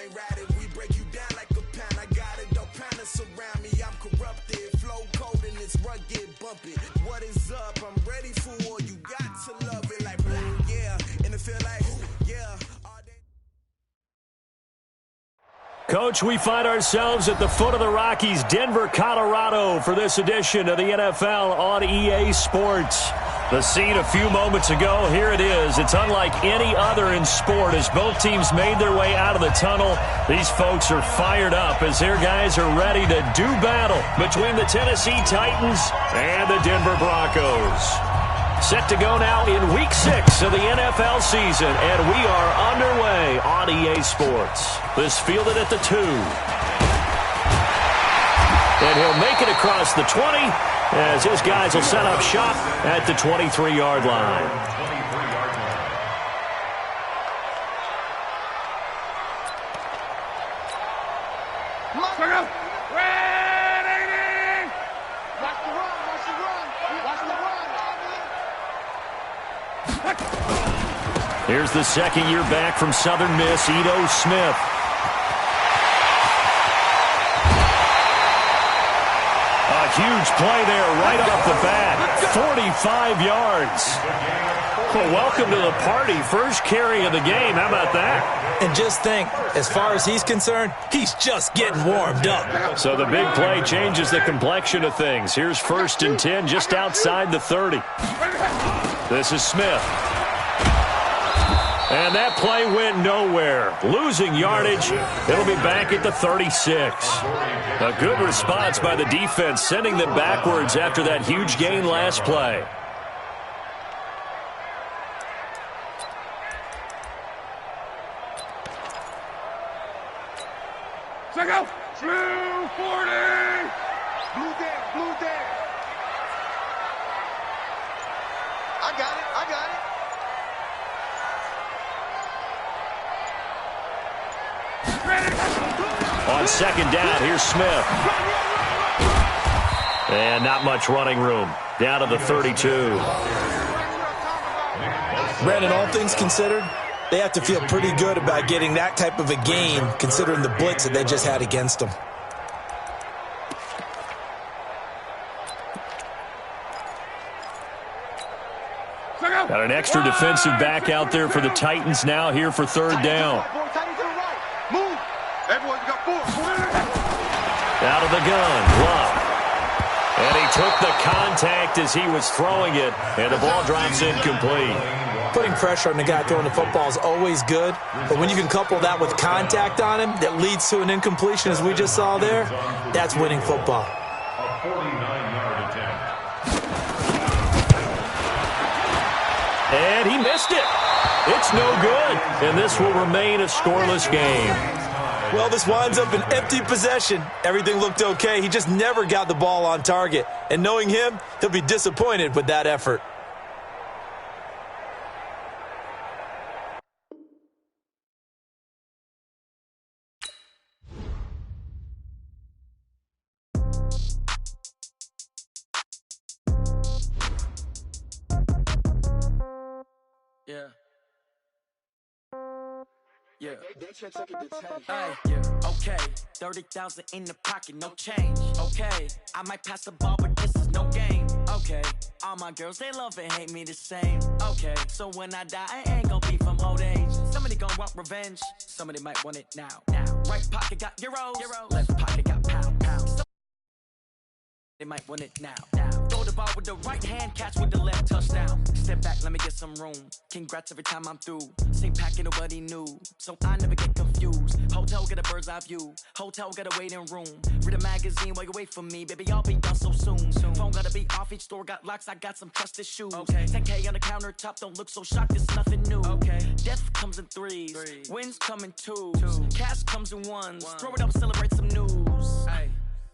ain't riding, we break you down like a pound. I got it, don't pound us around me, I'm corrupted. Flow cold and it's rugged, bumping. What is up? I'm ready for war. You got to love it like blah, yeah. And it feel like, yeah. Coach, we find ourselves at the foot of the Rockies, Denver, Colorado, for this edition of the NFL on EA Sports. The scene a few moments ago, here it is. It's unlike any other in sport as both teams made their way out of the tunnel. These folks are fired up as their guys are ready to do battle between the Tennessee Titans and the Denver Broncos. Set to go now in Week 6 of the NFL season, and we are underway on EA Sports. This fielded at the 2. And he'll make it across the 20 as his guys will set up shop at the 23-yard line. Here's the second year back from Southern Miss, Ito Smith. A huge play there right off the bat. 45 yards. Well, welcome to the party. First carry of the game. How about that? And just think, as far as he's concerned, he's just getting warmed up. So the big play changes the complexion of things. Here's 1st and 10 just outside the 30. This is Smith. And that play went nowhere. Losing yardage. It'll be back at the 36. A good response by the defense, sending them backwards after that huge gain last play. Check out. Blue 40. Blue there, blue there. I got it, I got it. On second down, here's Smith. And not much running room. Down to the 32. Brandon, all things considered, they have to feel pretty good about getting that type of a gain, considering the blitz that they just had against them. Got an extra defensive back out there for the Titans now here for third down. Out of the gun, Love. And he took the contact as he was throwing it, and the ball drops incomplete. Putting pressure on the guy throwing the football is always good, but when you can couple that with contact on him that leads to an incompletion, as we just saw there, that's winning football. A 49-yard attempt. And he missed it. It's no good, and this will remain a scoreless game. Well, this winds up an empty possession. Everything looked okay. He just never got the ball on target. And knowing him, he'll be disappointed with that effort. Yeah. Yeah. Yeah. Okay. 30,000 in the pocket, no change. Okay. I might pass the ball, but this is no game. Okay. All my girls, they love and hate me the same. Okay. So when I die, I ain't gonna be from old age. Somebody gonna want revenge. Somebody might want it now. Right pocket got euros. Left pocket got pounds. They might want it now. Throw the ball with the right hand, catch with the left, touchdown. Step back, let me get some room. Congrats every time I'm through. Same packet, nobody knew, so I never get confused. Hotel get a bird's eye view. Hotel get a waiting room. Read a magazine while you wait for me, baby. I'll be done so soon. Phone gotta be off. Each store got locks. I got some trusted shoes. 10K on the countertop. Don't look so shocked. It's nothing new. Death comes in threes. Wins come in twos. Cash comes in ones. Throw it up, celebrate some news.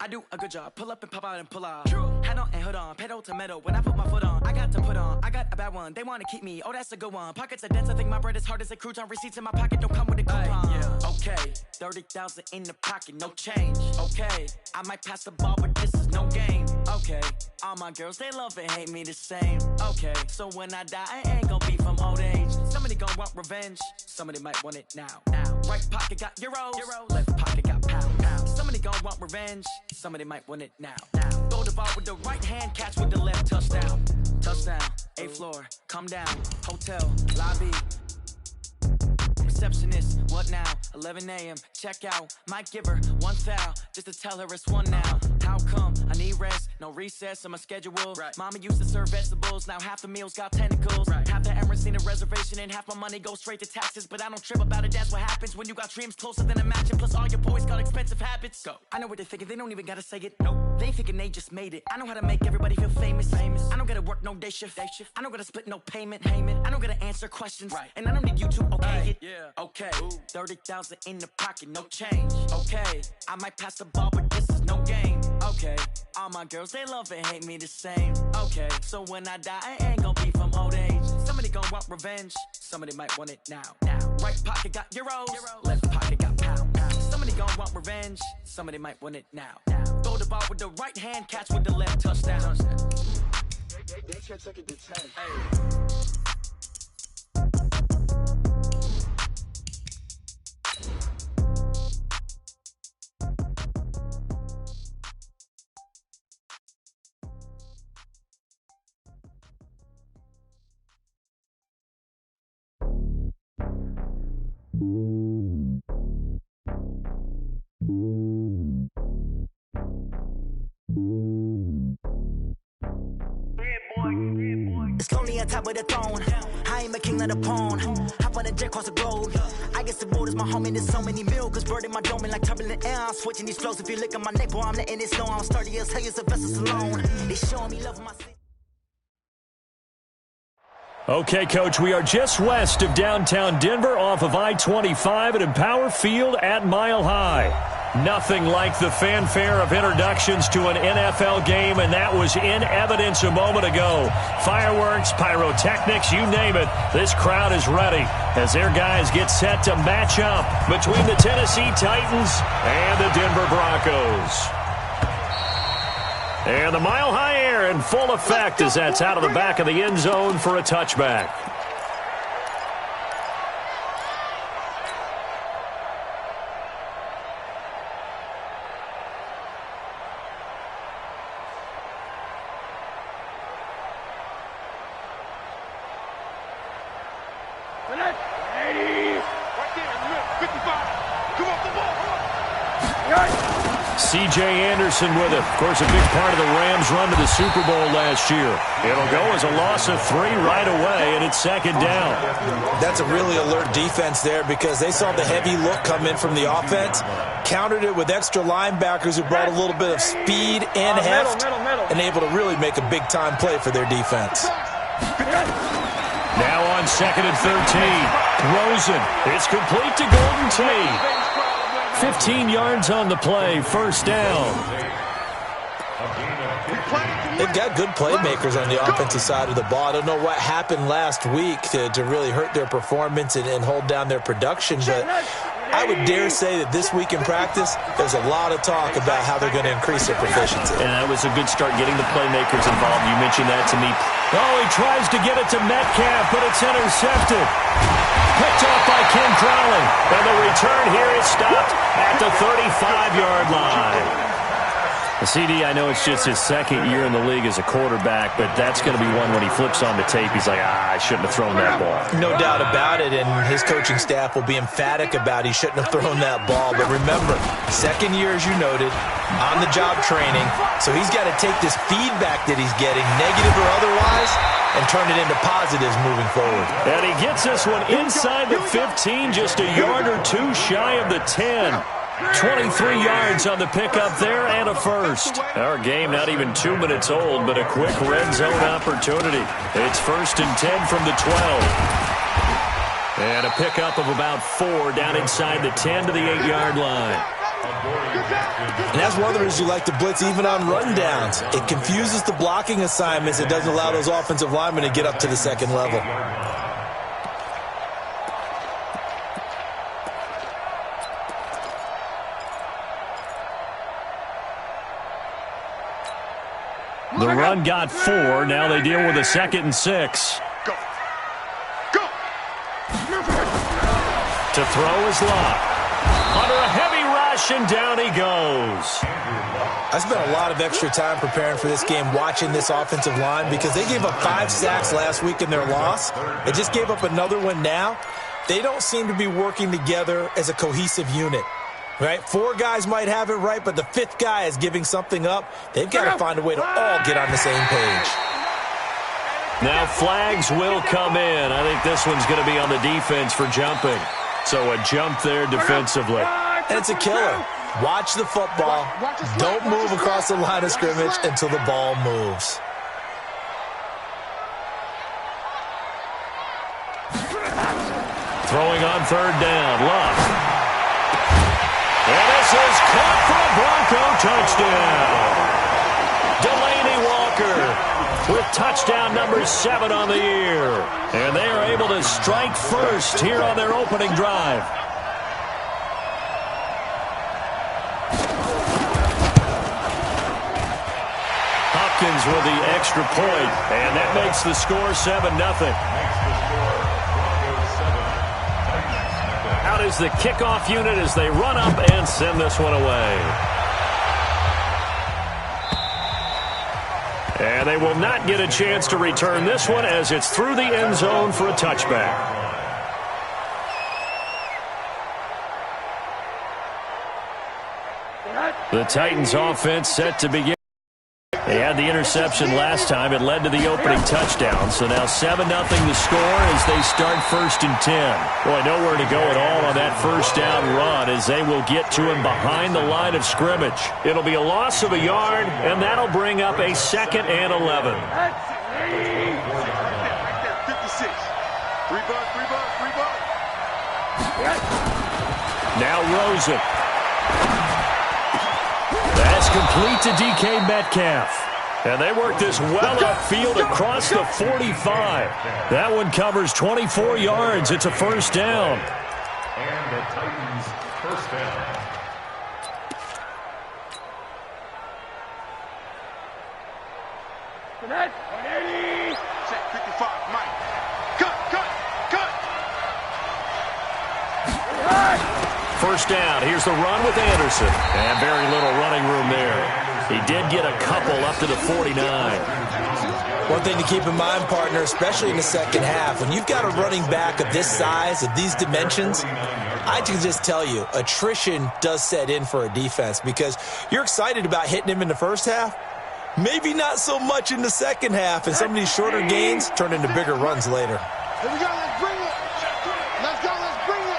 I do a good job. Pull up and pop out and pull out. Head on and hood on. Pedal to metal. When I put my foot on, I got to put on. I got a bad one. They want to keep me. Oh, that's a good one. Pockets are dense. I think my bread is hard as a crouton. Receipts in my pocket don't come with a coupon. Okay. 30,000 in the pocket. No change. Okay. I might pass the ball, but this is no no game. Okay, all my girls, they love and hate me the same. Okay, so when I die, I ain't gon' be from old age. Somebody gon' want revenge, somebody might want it now. Right pocket got euros, left pocket got pound. Somebody gon' want revenge, somebody might want it now. Throw the ball with the right hand, catch with the left, touchdown. Touchdown, 8th floor, come down, hotel, lobby. Receptionist, what now? 11 a.m. Check out. Might give her one foul just to tell her it's one now. How come? I need rest, no recess on my schedule. Right. Mama used to serve vegetables, now half the meals got tentacles. Right. Half the Emirates need a reservation and half my money goes straight to taxes. But I don't trip about it, that's what happens when you got dreams closer than a match. And plus all your boys got expensive habits. Go. I know what they're thinking, they don't even gotta say it. Nope. They thinking they just made it. I know how to make everybody feel famous. I don't gotta work no day shift. I don't gotta split no payment. I don't gotta answer questions. Right. And I don't need you to okay it. Yeah. Okay, 30,000 in the pocket, no change. Okay, I might pass the ball, but this is no game. Okay, all my girls, they love and hate me the same. Okay, so when I die, I ain't gon' be from old age. Somebody gon' want revenge, somebody might want it now. Right pocket got euros, left pocket got pound. Somebody gon' want revenge, somebody might want it now. Throw the ball with the right hand, catch with the left, touchdown. They can't take it to 10. Hey. It's lonely on top of the throne. I ain't a king of the pawn. Hop on a jet across the globe. I guess the road is my home and there's so many miracles burning my dome like turbulent air. I'm switching these flows. If you look at my neck, boy, I'm letting it snow. I'm sturdy as hell, it's a vessel alone. They showing me love of my city. Okay, Coach, we are just west of downtown Denver off of I-25 at Empower Field at Mile High. Nothing like the fanfare of introductions to an NFL game, and that was in evidence a moment ago. Fireworks, pyrotechnics, you name it. This crowd is ready as their guys get set to match up between the Tennessee Titans and the Denver Broncos. And the Mile High air in full effect as that's out of the back of the end zone for a touchback. C.J. Anderson with it. Of course, a big part of the Rams' run to the Super Bowl last year. It'll go as a loss of 3 right away, and it's second down. That's a really alert defense there because they saw the heavy look come in from the offense, countered it with extra linebackers who brought a little bit of speed and heft, and able to really make a big-time play for their defense. Now on 2nd and 13. Rosen. It's complete to Golden Tate. 15 yards on the play, first down. They've got good playmakers on the offensive side of the ball. I don't know what happened last week to really hurt their performance and hold down their production, but I would dare say that this week in practice, there's a lot of talk about how they're going to increase their proficiency. And that was a good start getting the playmakers involved. You mentioned that to me. Oh, he tries to get it to Metcalf, but it's intercepted. Picked off by Ken Crowley. And the return here is stopped at the 35-yard line. CD, I know it's just his second year in the league as a quarterback, but that's going to be one when he flips on the tape. He's like, I shouldn't have thrown that ball. No doubt about it, and his coaching staff will be emphatic about he shouldn't have thrown that ball. But remember, second year, as you noted, on-the-job training, so he's got to take this feedback that he's getting, negative or otherwise, and turn it into positives moving forward. And he gets this one inside the 15, just a yard or two shy of the 10. 23 yards on the pickup there and a first. Our game not even 2 minutes old, but a quick red zone opportunity. It's 1st and 10 from the 12. And a pickup of about 4 down inside the 10 to the 8-yard line. And that's one of the reasons you like to blitz even on rundowns. It confuses the blocking assignments. It doesn't allow those offensive linemen to get up to the second level. The run got 4. Now they deal with a 2nd and 6. Go. Go. To throw is Locke. Under a heavy rush, and down he goes. I spent a lot of extra time preparing for this game, watching this offensive line, because they gave up 5 sacks last week in their loss. They just gave up another one now. They don't seem to be working together as a cohesive unit. Right? 4 guys might have it right, but the 5th guy is giving something up. They've got to find a way to all get on the same page. Now flags will come in. I think this one's going to be on the defense for jumping. So a jump there defensively. And it's a killer. Watch the football. Don't move across the line of scrimmage until the ball moves. Throwing on 3rd down. Love. And this is caught for a Bronco touchdown. Delaney Walker with touchdown number 7 on the year. And they are able to strike first here on their opening drive. Hopkins with the extra point, and that makes the score 7-0. Out is the kickoff unit as they run up and send this one away. And they will not get a chance to return this one as it's through the end zone for a touchback. The Titans offense set to begin. They had the interception last time. It led to the opening touchdown. So now 7-0 the score as they start 1st and 10. Boy, nowhere to go at all on that 1st down run as they will get to him behind the line of scrimmage. It'll be a loss of a yard, and that'll bring up a 2nd and 11. 56. 3 ball. Now Rosen. That's complete to DK Metcalf. And they work this well upfield across the 45. That one covers 24 yards. It's a 1st down. And the Titans' 1st down. Set 55, Mike. Cut. 1st down. Here's the run with Anderson. And very little running room there. He did get a couple up to the 49. One thing to keep in mind, partner, especially in the second half, when you've got a running back of this size, of these dimensions, I can just tell you, attrition does set in for a defense because you're excited about hitting him in the first half. Maybe not so much in the second half, and some of these shorter gains turn into bigger runs later. Here we go, let's bring it. Let's bring it.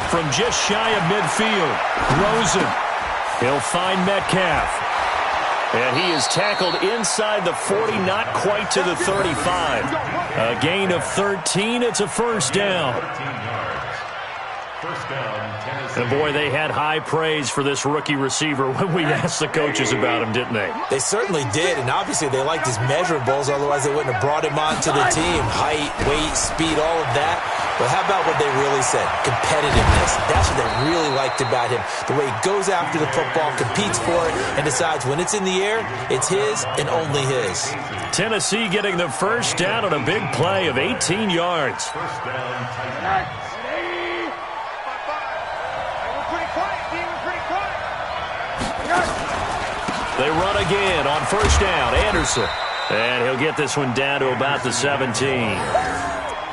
From just shy of midfield, Rosen. He'll find Metcalf. And he is tackled inside the 40, not quite to the 35. A gain of 13. It's a 1st down. 13 yards. 1st down, Tennessee. And boy, they had high praise for this rookie receiver when we asked the coaches about him, didn't they? They certainly did, and obviously they liked his measurables, otherwise they wouldn't have brought him onto the team. Height, weight, speed, all of that. But how about what they really said? Competitiveness. That's what they really liked about him. The way he goes after the football, competes for it, and decides when it's in the air, it's his and only his. Tennessee getting the 1st down on a big play of 18 yards. 1st down, Titans. They run again on 1st down. Anderson. And he'll get this one down to about the 17.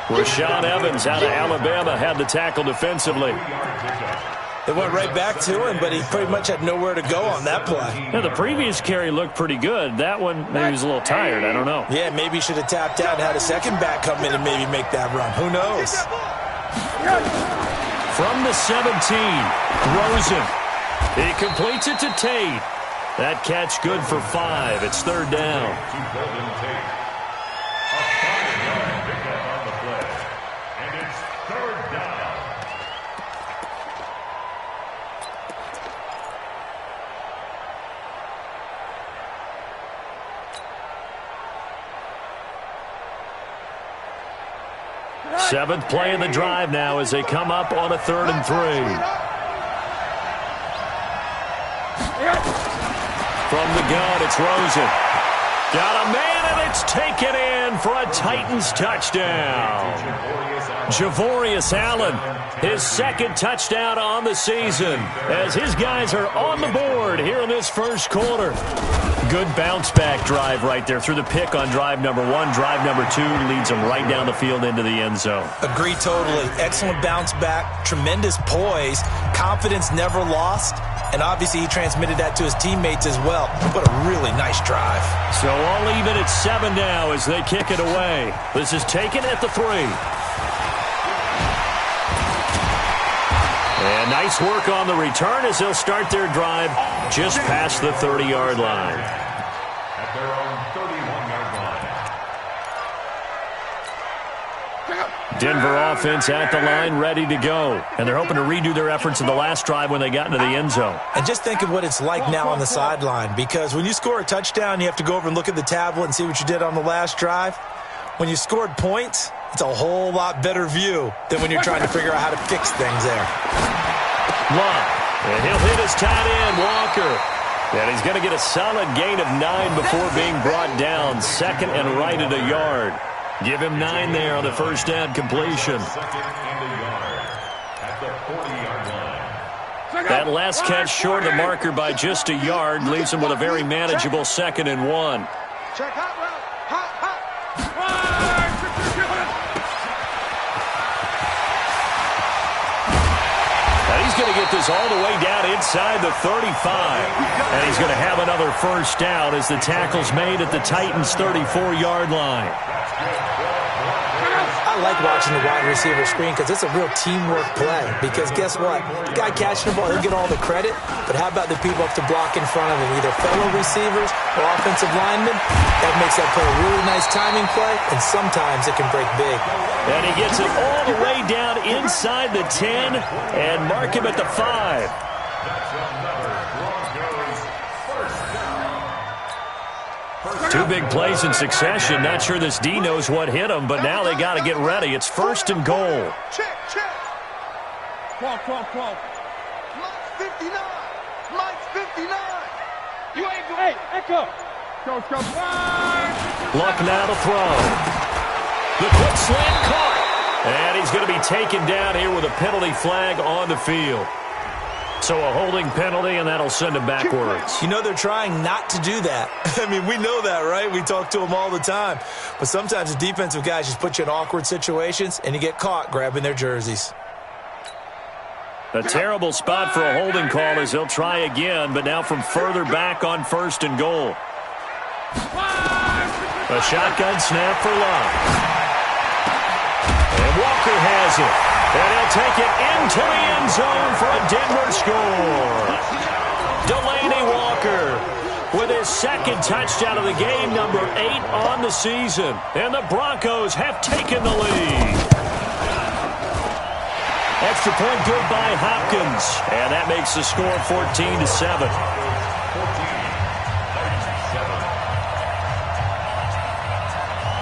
Rashaan Evans out of Alabama had the tackle defensively. They went right back to him, but he pretty much had nowhere to go on that play. Now, the previous carry looked pretty good. That one, maybe he was a little tired. I don't know. Yeah, maybe he should have tapped out and had a second back come in and maybe make that run. Who knows? From the 17, Rosen. He completes it to Tate. That catch good for 5. It's 3rd down. To Golden Tate. A 5-yard pickup on the play. And it's 3rd down. Seventh play of the drive now as they come up on a 3rd and 3. From the gun, it's Rosen. Got a man, and it's taken in for a Titans touchdown. Javorius Allen, his second touchdown on the season, as his guys are on the board here in this first quarter. Good bounce-back drive right there through the pick on drive number 1. Drive number 2 leads them right down the field into the end zone. Agree totally. Excellent bounce-back, tremendous poise, confidence never lost, and obviously he transmitted that to his teammates as well. What a really nice drive. So all even at 7 now as they kick it away. This is taken at the 3. And nice work on the return as they'll start their drive just past the 30-yard line. At their own 31-yard line. Denver offense at the line, ready to go. And they're hoping to redo their efforts in the last drive when they got into the end zone. And just think of what it's like now on the sideline, because when you score a touchdown, you have to go over and look at the tablet and see what you did on the last drive. When you scored points, it's a whole lot better view than when you're trying to figure out how to fix things there. Love, and he'll hit his tight end, Walker. And he's going to get a solid gain of 9 before being brought down. Second and right at a yard. Give him 9 there on the first down completion. Second and a yard at the 40-yard line. That last catch short of the marker by just a yard leaves him with a very manageable 2nd and 1. Check hot route. Hot, hot. He's going to get this all the way down inside the 35. And he's going to have another first down as the tackle's made at the Titans' 34-yard line. I like watching the wide receiver screen because it's a real teamwork play. Because guess what? The guy catching the ball, he'll get all the credit. But how about the people up to block in front of him, either fellow receivers or offensive linemen? That makes that play a really nice timing play, and sometimes it can break big. And he gets it all the way down inside the 10 and mark him at the 5. That's another Broncos first down. 2 big plays in succession. Not sure this D knows what hit him, but now they got to get ready. It's 1st and goal. Check, check. 12. Mike's 59. Mike's 59. You ain't going. Hey, Echo. Go. Luck now to throw. The quick slant caught. And he's going to be taken down here with a penalty flag on the field. So a holding penalty, and that'll send him backwards. You know they're trying not to do that. I mean, we know that, right? We talk to them all the time. But sometimes the defensive guys just put you in awkward situations, and you get caught grabbing their jerseys. A terrible spot for a holding call as they'll try again, but now from further back on 1st and goal. A shotgun snap for Love. And Walker has it. And he'll take it into the end zone for a Denver score. Delanie Walker with his 2nd touchdown of the game, number 8 on the season. And the Broncos have taken the lead. Extra point good by Hopkins. And that makes the score 14-7.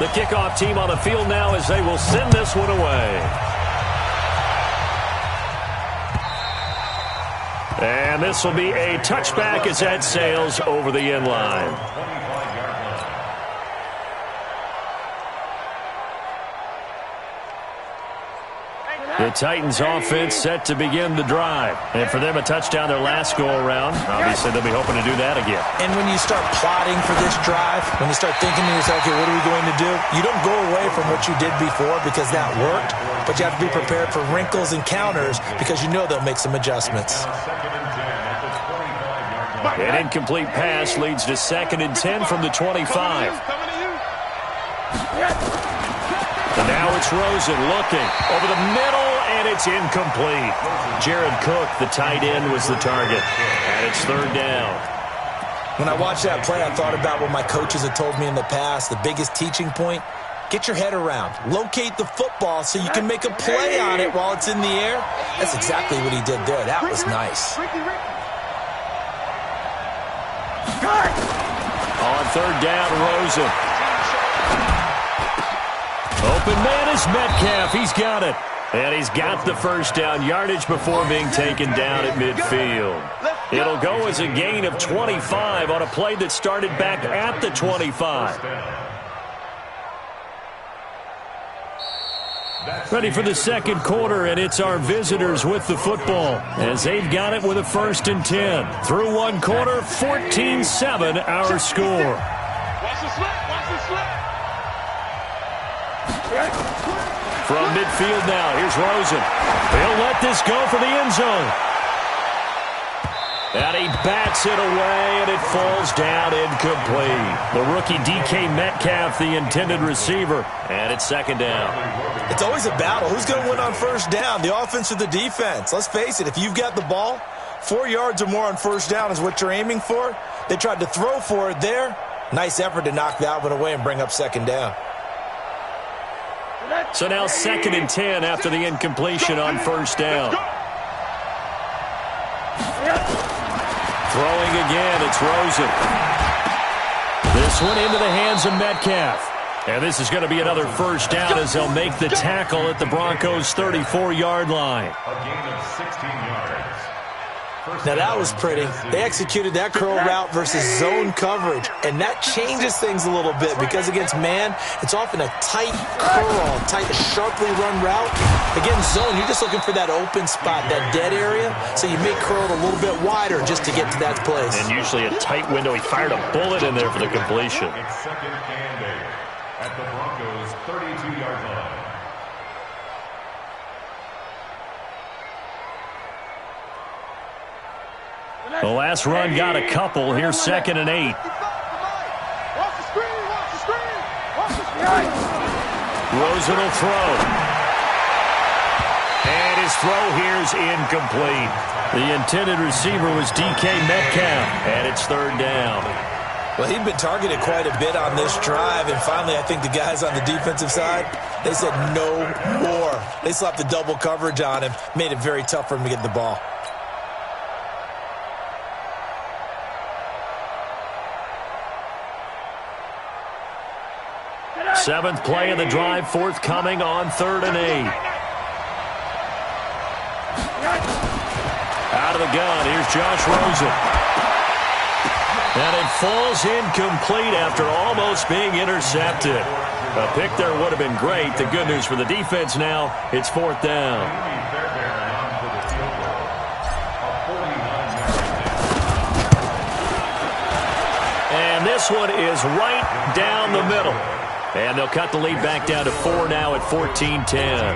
The kickoff team on the field now as they will send this one away. And this will be a touchback as that sails over the end line. The Titans offense set to begin the drive. And for them, a touchdown their last go-around. Obviously, they'll be hoping to do that again. And when you start plotting for this drive, when you start thinking to yourself, okay, what are we going to do? You don't go away from what you did before because that worked, but you have to be prepared for wrinkles and counters because you know they'll make some adjustments. An incomplete pass leads to 2nd and 10 from the 25. And now it's Rosen looking over the middle, and it's incomplete. Jared Cook, the tight end, was the target. And it's 3rd down. When I watched that play, I thought about what my coaches had told me in the past. The biggest teaching point, get your head around. Locate the football so you can make a play on it while it's in the air. That's exactly what he did there. That was nice. On 3rd down, Rosen. Open man is Metcalf. He's got it. And he's got the first down yardage before being taken down at midfield. It'll go as a gain of 25 on a play that started back at the 25. Ready for the second quarter, and it's our visitors with the football as they've got it with a 1st and 10. Through one quarter, 14-7 our score. Watch the slip. Watch the slip. From midfield now, here's Rosen. He'll let this go for the end zone. And he bats it away, and it falls down incomplete. The rookie DK Metcalf, the intended receiver, and it's 2nd down. It's always a battle. Who's going to win on 1st down, the offense or the defense? Let's face it, if you've got the ball, 4 yards or more on 1st down is what you're aiming for. They tried to throw for it there. Nice effort to knock that one away and bring up 2nd down. So now 2nd and 10 after the incompletion on 1st down. Throwing again, it's Rosen. This one into the hands of Metcalf. And this is going to be another 1st down as they'll make the tackle at the Broncos' 34-yard line. A gain of 16 yards. Now that was pretty. They executed that curl route versus zone coverage, and that changes things a little bit because against man, it's often a tight curl, tight, sharply run route. Against zone, you're just looking for that open spot, that dead area, so you make curl a little bit wider just to get to that place. And usually a tight window. He fired a bullet in there for the completion. It's 2nd and 8 at the Broncos' 32-yard line. The last run got a couple. Here's 2nd and 8. Watch the screen. Watch the screen. Watch the screen. Rosen will throw. And his throw here is incomplete. The intended receiver was DK Metcalf, and it's 3rd down. Well, he'd been targeted quite a bit on this drive, and finally I think the guys on the defensive side, they said no more. They slapped the double coverage on him, made it very tough for him to get the ball. Seventh play of the drive, forthcoming on 3rd and 8. Out of the gun, here's Josh Rosen. And it falls incomplete after almost being intercepted. A pick there would have been great. The good news for the defense now, it's 4th down. And this one is right down the middle. And they'll cut the lead back down to 4 now at 14-10.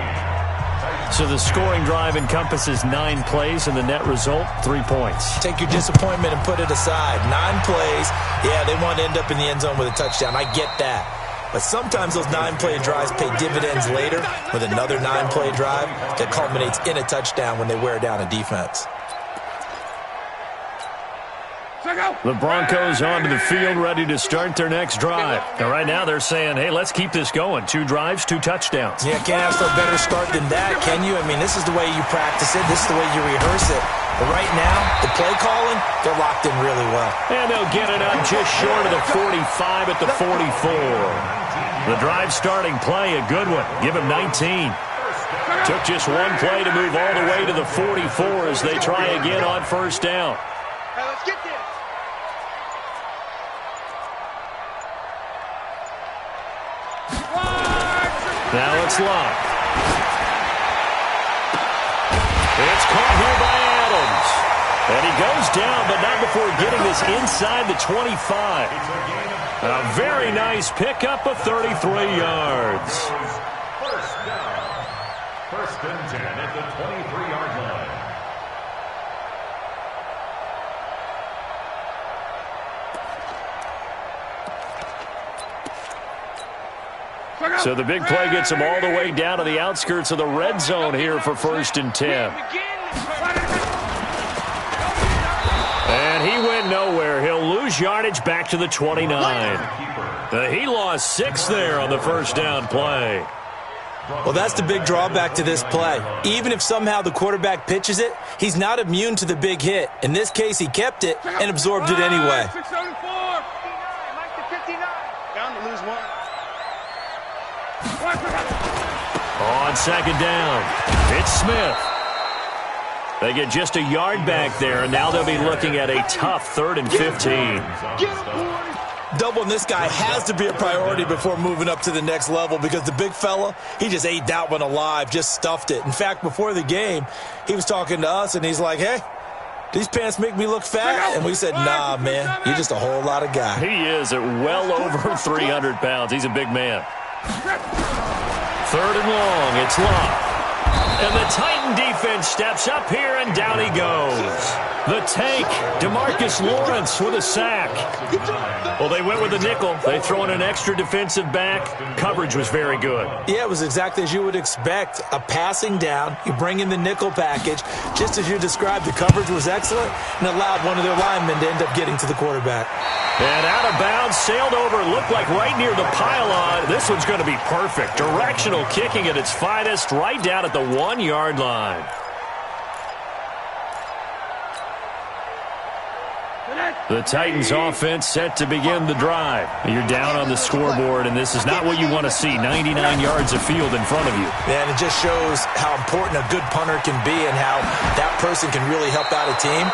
So the scoring drive encompasses 9 plays, and the net result, 3 points. Take your disappointment and put it aside. 9 plays. Yeah, they want to end up in the end zone with a touchdown. I get that. But sometimes those 9-play drives pay dividends later with another 9-play drive that culminates in a touchdown when they wear down a defense. The Broncos onto the field, ready to start their next drive. And right now they're saying, hey, let's keep this going. 2 drives, 2 touchdowns. Yeah, can't ask for a better start than that, can you? I mean, this is the way you practice it. This is the way you rehearse it. But right now, the play calling, they're locked in really well. And they'll get it up just short of the 45 at the 44. The drive starting play, a good one. Give him 19. Took just 1 play to move all the way to the 44 as they try again on 1st down. Hey, let's get this. Now it's locked. It's caught here by Adams. And he goes down, but not before getting this inside the 25. A very nice pickup of 33 yards. 1st down. 1st and 10 at the 23-yard line. So the big play gets him all the way down to the outskirts of the red zone here for 1st and 10. And he went nowhere. He'll lose yardage back to the 29. He lost 6 there on the 1st down play. Well, that's the big drawback to this play. Even if somehow the quarterback pitches it, he's not immune to the big hit. In this case, he kept it and absorbed it anyway. 674. 59. Down to lose 1. On 2nd down, it's Smith. They get just a yard back there, and now they'll be looking at a tough 3rd and 15. Doubling this guy has to be a priority before moving up to the next level because the big fella, he just ate that one alive, just stuffed it. In fact, before the game, he was talking to us, and he's like, hey, these pants make me look fat. And we said, nah, man, you're just a whole lot of guy. He is at well over 300 pounds. He's a big man. 3rd and long. It's Locke. And the Titan defense steps up here, and down he goes. The tank, DeMarcus Lawrence with a sack. Well, they went with a nickel. They throw in an extra defensive back. Coverage was very good. Yeah, it was exactly as you would expect. A passing down, you bring in the nickel package. Just as you described, the coverage was excellent and allowed one of their linemen to end up getting to the quarterback. And out of bounds, sailed over, looked like right near the pylon. This one's going to be perfect. Directional kicking at its finest, right down at the 1-yard line. The Titans offense set to begin the drive. You're down on the scoreboard, and this is not what you want to see. 99 yards of field in front of you. Man, it just shows how important a good punter can be and how that person can really help out a team.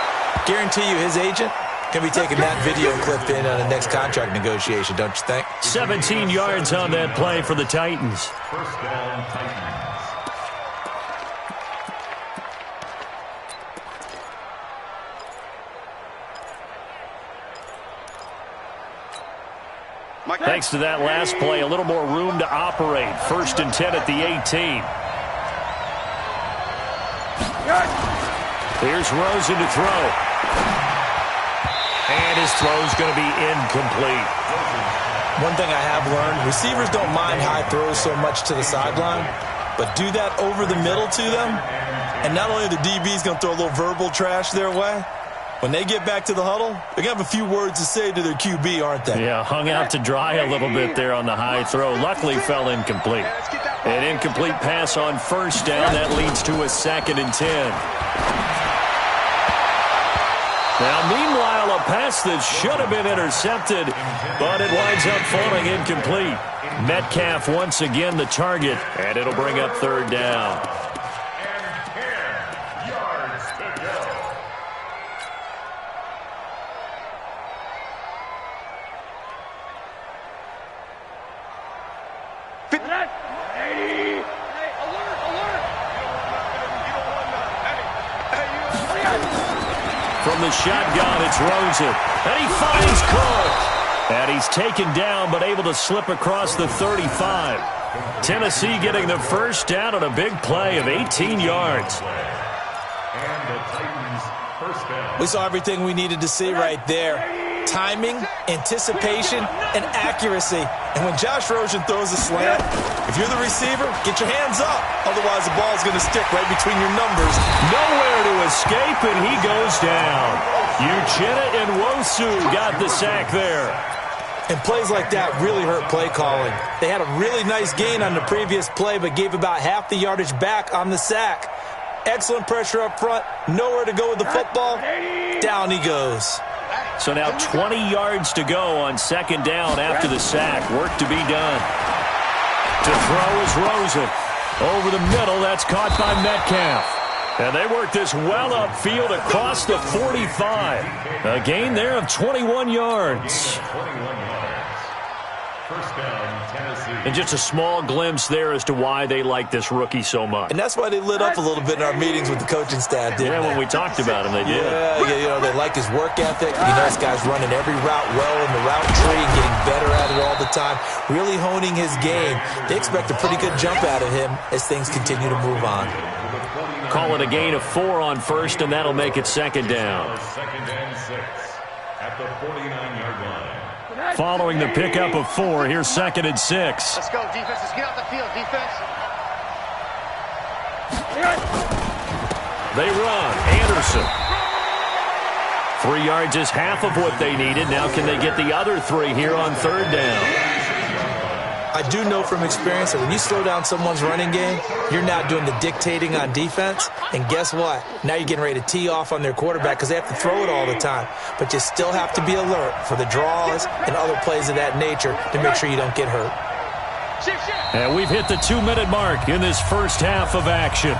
Guarantee you his agent can be taking that video clip in on the next contract negotiation, don't you think? 17 yards on that play for the Titans. First down, Titans. Thanks to that last play, a little more room to operate. 1st and 10 at the 18. Here's Rosen to throw. And his throw's going to be incomplete. One thing I have learned, receivers don't mind high throws so much to the sideline, but do that over the middle to them, and not only the DB's going to throw a little verbal trash their way, when they get back to the huddle, they're going to have a few words to say to their QB, aren't they? Yeah, hung out to dry a little bit there on the high throw. Luckily fell incomplete. An incomplete pass on 1st down. That leads to a 2nd and 10. Now, meanwhile, a pass that should have been intercepted, but it winds up falling incomplete. Metcalf once again the target, and it'll bring up 3rd down. And 10 yards to go. From the shotgun, it's Rosen. And he finds Cook. And he's taken down, but able to slip across the 35. Tennessee getting the 1st down on a big play of 18 yards. And the Titans' 1st down. We saw everything we needed to see right there. Timing, anticipation, and accuracy. And when Josh Rosen throws a slant, if you're the receiver, get your hands up. Otherwise, the ball's going to stick right between your numbers. Nowhere to escape, and he goes down. Uchenna Nwosu got the sack there. And plays like that really hurt play calling. They had a really nice gain on the previous play, but gave about half the yardage back on the sack. Excellent pressure up front. Nowhere to go with the football. Down he goes. So now 20 yards to go on 2nd down after the sack. Work to be done. To throw is Rosen. Over the middle, that's caught by Metcalf. And they work this well upfield across the 45. A gain there of 21 yards. 21 yards. First down, Tennessee. And just a small glimpse there as to why they like this rookie so much. And that's why they lit up a little bit in our meetings with the coaching staff, didn't they? Yeah, when we talked about him, they did. Yeah, you know, they like his work ethic. You know, this guy's running every route well in the route tree and getting better at it all the time, really honing his game. They expect a pretty good jump out of him as things continue to move on. Call it a gain of 4 on 1st, and that'll make it 2nd down. 2nd and 6 at the 49-yard line. Following the pickup of 4, here's 2nd and 6. Let's go, defense. Let's get out the field, defense. They run. Anderson. 3 yards is half of what they needed. Now can they get the other 3 here on 3rd down? I do know from experience that when you slow down someone's running game, you're now doing the dictating on defense. And guess what? Now you're getting ready to tee off on their quarterback because they have to throw it all the time. But you still have to be alert for the draws and other plays of that nature to make sure you don't get hurt. And we've hit the 2-minute mark in this first half of action.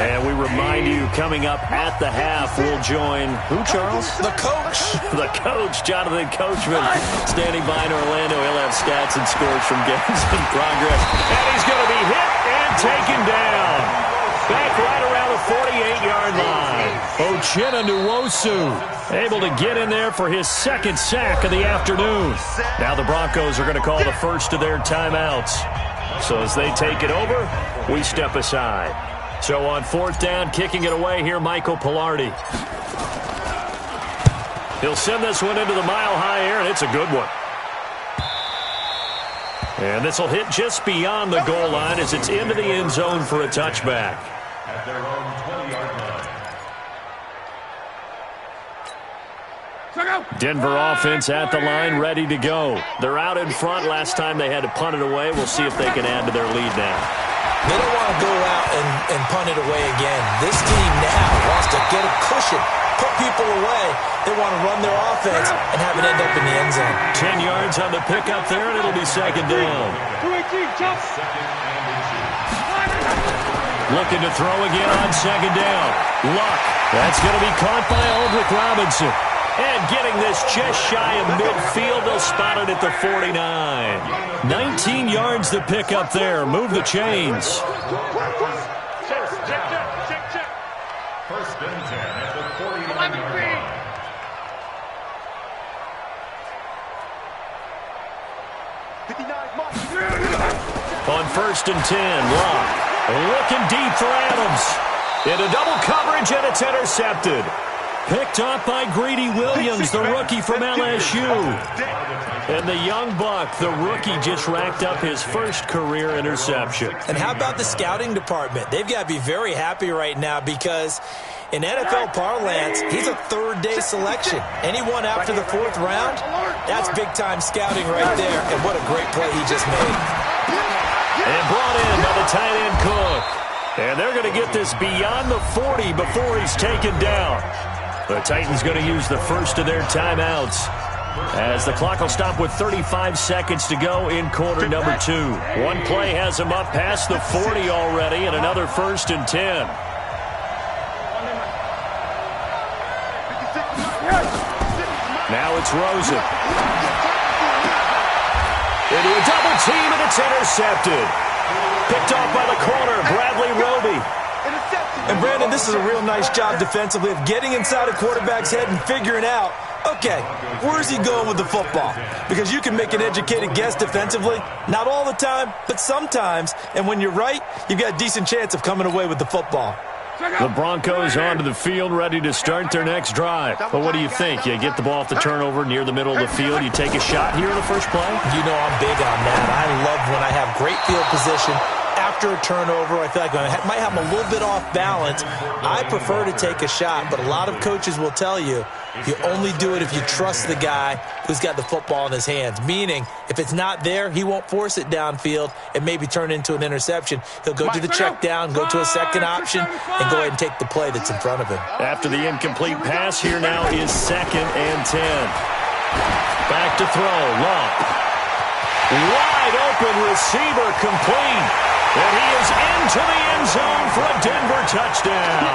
And we remind you, coming up at the half, we'll join who, Charles? The coach. The coach, Jonathan Coachman, standing by in Orlando. He'll have stats and scores from games in progress. And he's going to be hit and taken down. Back right around the 48-yard line. Uchenna Nwosu able to get in there for his second sack of the afternoon. Now the Broncos are going to call the first of their timeouts. So as they take it over, we step aside. So on fourth down, kicking it away here, Michael Palardy. He'll send this one into the mile-high air, and it's a good one. And this will hit just beyond the goal line as it's into the end zone for a touchback. At their own 20-yard line. Denver offense at the line, ready to go. They're out in front. Last time they had to punt it away. We'll see if they can add to their lead now. They don't want to go out and punt it away again. This team now wants to get a cushion, put people away. They want to run their offense and have it end up in the end zone. 10 yards on the pickup there, and it'll be second down. Looking to throw again on second down. Luck. That's going to be caught by Aldrick Robinson. And getting this just shy of midfield, they'll spot it at the 49. 19 yards to pick up there. Move the chains. First and 10 at the 49-yard line. On first and 10, Luck looking deep for Adams. Into double coverage, and it's intercepted. Picked up by Greedy Williams, the rookie from LSU. And the young buck, the rookie, just racked up his first career interception. And how about the scouting department? They've got to be very happy right now because in NFL parlance, he's a third-day selection. Anyone after the fourth round, that's big-time scouting right there. And what a great play he just made. And brought in by the tight end Cook. And they're going to get this beyond the 40 before he's taken down. The Titans going to use the first of their timeouts as the clock will stop with 35 seconds to go in quarter number 2. One play has them up past the 40 already, and another first and 10. Now it's Rosen. Into a double team, and it's intercepted. Picked off by the corner, Bradley Roby. And, Brandon, this is a real nice job defensively of getting inside a quarterback's head and figuring out, okay, where's he going with the football? Because you can make an educated guess defensively. Not all the time, but sometimes. And when you're right, you've got a decent chance of coming away with the football. The Broncos onto the field, ready to start their next drive. But what do you think? You get the ball off the turnover near the middle of the field. You take a shot here in the first play? You know I'm big on that. I love when I have great field position. After a turnover, I feel like I might have them a little bit off balance. I prefer to take a shot, but a lot of coaches will tell you, you only do it if you trust the guy who's got the football in his hands. Meaning, if it's not there, he won't force it downfield and maybe turn it into an interception. He'll go to the check down, go to a second option, and go ahead and take the play that's in front of him. After the incomplete pass, here now is second and 10. Back to throw, Luck. Wide open receiver, complete. And he is into the end zone for a Denver touchdown.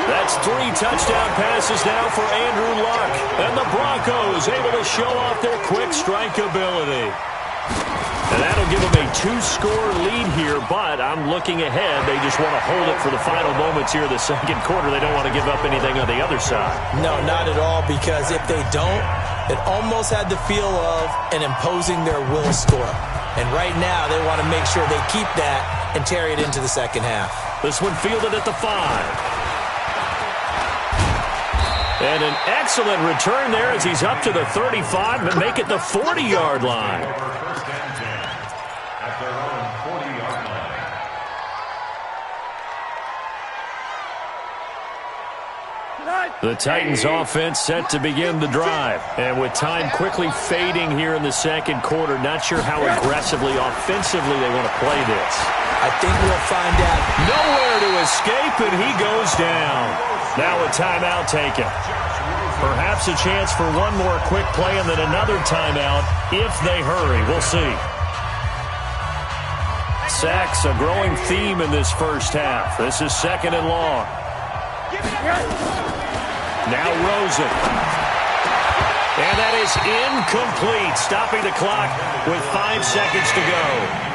That's 3 touchdown passes now for Andrew Luck. And the Broncos able to show off their quick strike ability. And that'll give them a 2-score lead here, but I'm looking ahead. They just want to hold it for the final moments here of the second quarter. They don't want to give up anything on the other side. No, not at all, because if they don't, it almost had the feel of an imposing their will score. And right now, they want to make sure they keep that and carry it into the second half. This one fielded at the 5. And an excellent return there as he's up to the 35 and make it the 40-yard line. First and 10 at their own 40-yard line. The Titans offense set to begin the drive. And with time quickly fading here in the second quarter, not sure how aggressively, offensively they want to play this. I think we'll find out. Nowhere to escape, and he goes down. Now a timeout taken. Perhaps a chance for one more quick play and then another timeout if they hurry. We'll see. Sacks, a growing theme in this first half. This is 2nd and long. Now Rosen. And that is incomplete, stopping the clock with 5 seconds to go.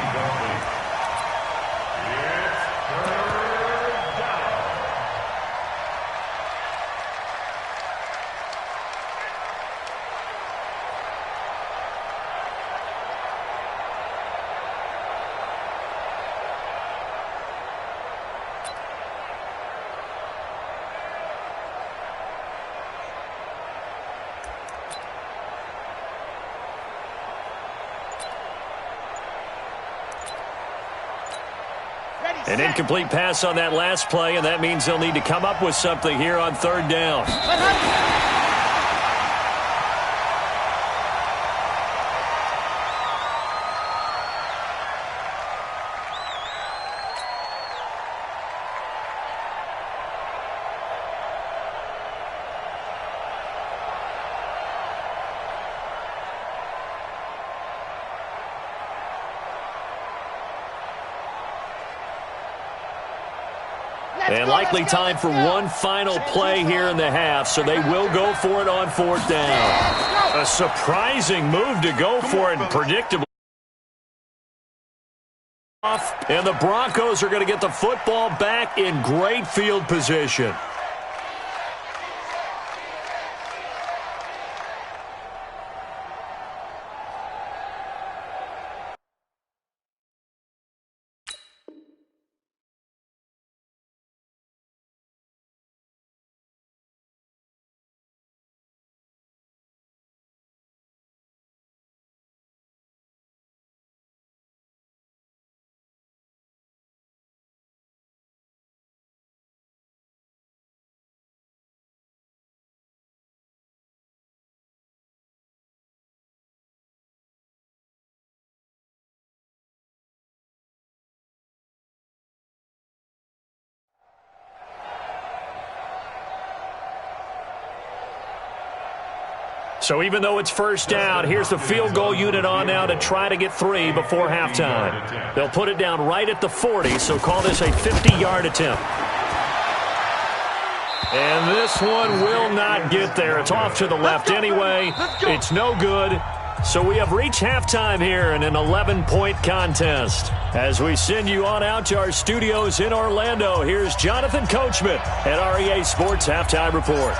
An incomplete pass on that last play, and that means they'll need to come up with something here on 3rd down. And likely time for one final play here in the half, so they will go for it on 4th down. A surprising move to go for it, and predictable. And the Broncos are going to get the football back in great field position. So even though it's 1st down, here's the field goal unit on now to try to get 3 before halftime. They'll put it down right at the 40, so call this a 50-yard attempt. And this one will not get there. It's off to the left anyway. It's no good. So we have reached halftime here in an 11-point contest. As we send you on out to our studios in Orlando, here's Jonathan Coachman at REA Sports Halftime Report.